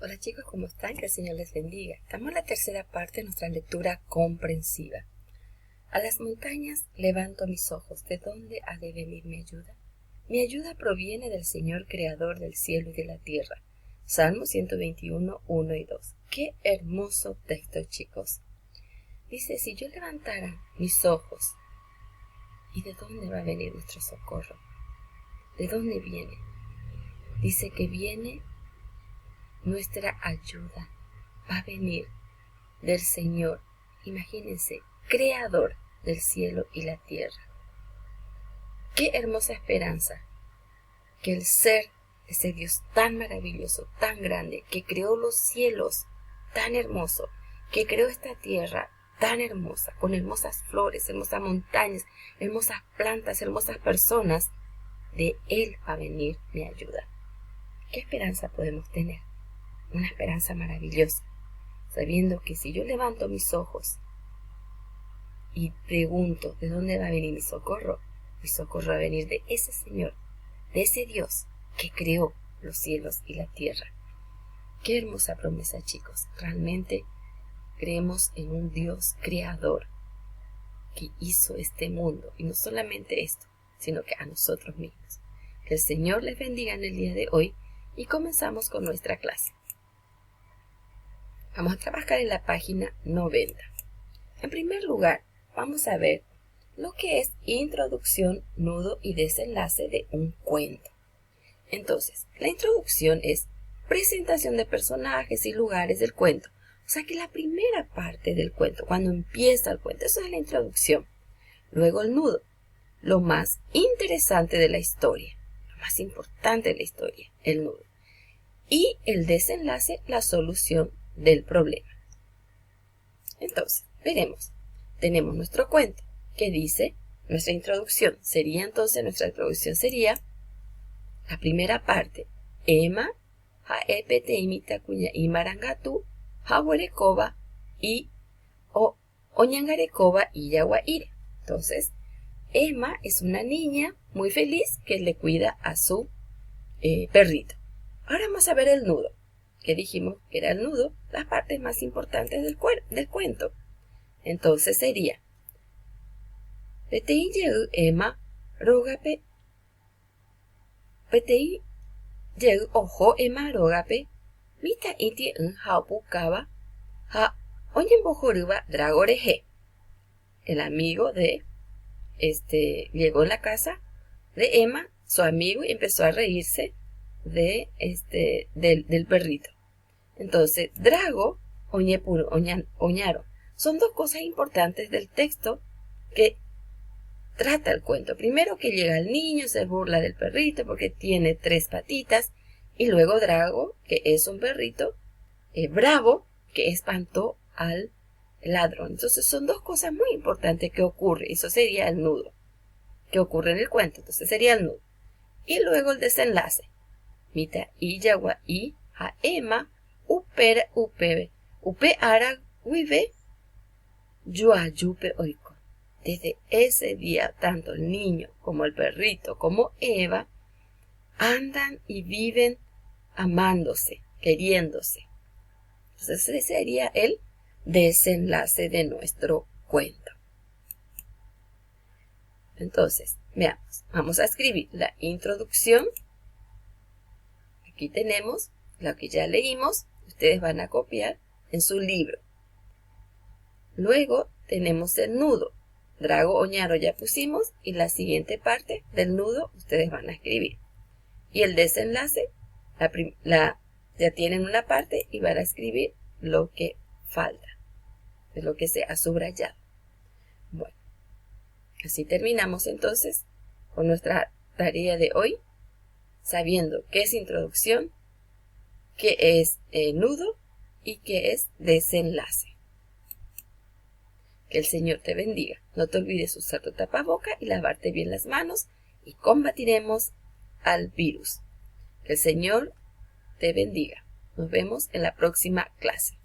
Hola chicos, ¿cómo están? Que el Señor les bendiga. Estamos en la tercera parte de nuestra lectura comprensiva. A las montañas levanto mis ojos. ¿De dónde ha de venir mi ayuda? Mi ayuda proviene del Señor creador del cielo y de la tierra. Salmo 121, 1 y 2. ¡Qué hermoso texto, chicos! Dice, si yo levantara mis ojos, ¿y de dónde va a venir nuestro socorro? ¿De dónde viene? Dice que viene nuestra ayuda. Va a venir del Señor, imagínense, creador del cielo y la tierra. Qué hermosa esperanza que el ser, ese Dios tan maravilloso, tan grande, que creó los cielos tan hermoso, que creó esta tierra tan hermosa, con hermosas flores, hermosas montañas, hermosas plantas, hermosas personas, de Él va a venir mi ayuda. ¿Qué esperanza podemos tener? Una esperanza maravillosa, sabiendo que si yo levanto mis ojos y pregunto ¿de dónde va a venir mi socorro? Mi socorro va a venir de ese Señor, de ese Dios que creó los cielos y la tierra. Qué hermosa promesa, chicos. Realmente creemos en un Dios creador que hizo este mundo, y no solamente esto, sino que a nosotros mismos. Que el Señor les bendiga en el día de hoy y comenzamos con nuestra clase. Vamos a trabajar en la página 90. En primer lugar, vamos a ver lo que es introducción, nudo y desenlace de un cuento. Entonces, la introducción es presentación de personajes y lugares del cuento. O sea que la primera parte del cuento, cuando empieza el cuento, eso es la introducción. Luego el nudo, lo más interesante de la historia, lo más importante de la historia, el nudo. Y el desenlace, la solución del problema. Entonces, veremos. Tenemos nuestro cuento que dice, nuestra introducción sería la primera parte. Ema, haepete imita cuña imarangatu, hawerekoba y oñangarekoba y yaguaire. Entonces, Emma es una niña muy feliz que le cuida a su perrito. Ahora vamos a ver el nudo, que dijimos que era el nudo, las partes más importantes del cuento. Entonces sería Petei yeu Emma rogape Petei yeu ojo Emma rogape Mita iti un haupukaba ha oñembojoruba dragoreje. El amigo de llegó a la casa de Emma, su amigo, y empezó a reírse del perrito. Entonces, drago, oñepuro, oñaro, son dos cosas importantes del texto que trata el cuento. Primero que llega el niño, se burla del perrito porque tiene 3 patitas, y luego drago, que es un perrito bravo, que espantó al ladrón. Entonces son dos cosas muy importantes que ocurren. Eso sería el nudo que ocurre en el cuento. Entonces sería el nudo. Y luego el desenlace. Mita y yagua y a Emma upera upebe upe ara vive yuayupe oiko. Desde ese día, tanto el niño como el perrito como Eva andan y viven amándose, queriéndose. Entonces ese sería el desenlace de nuestro cuento. Entonces, veamos, vamos a escribir la introducción. Aquí tenemos lo que ya leímos, ustedes van a copiar en su libro. Luego tenemos el nudo. Drago, oñaro ya pusimos, y la siguiente parte del nudo ustedes van a escribir. Y el desenlace, ya tienen una parte y van a escribir lo que falta, de lo que se ha subrayado. Bueno, así terminamos entonces con nuestra tarea de hoy, sabiendo qué es introducción, qué es nudo y qué es desenlace. Que el Señor te bendiga. No te olvides usar tu tapaboca y lavarte bien las manos y combatiremos al virus. Que el Señor te bendiga. Nos vemos en la próxima clase.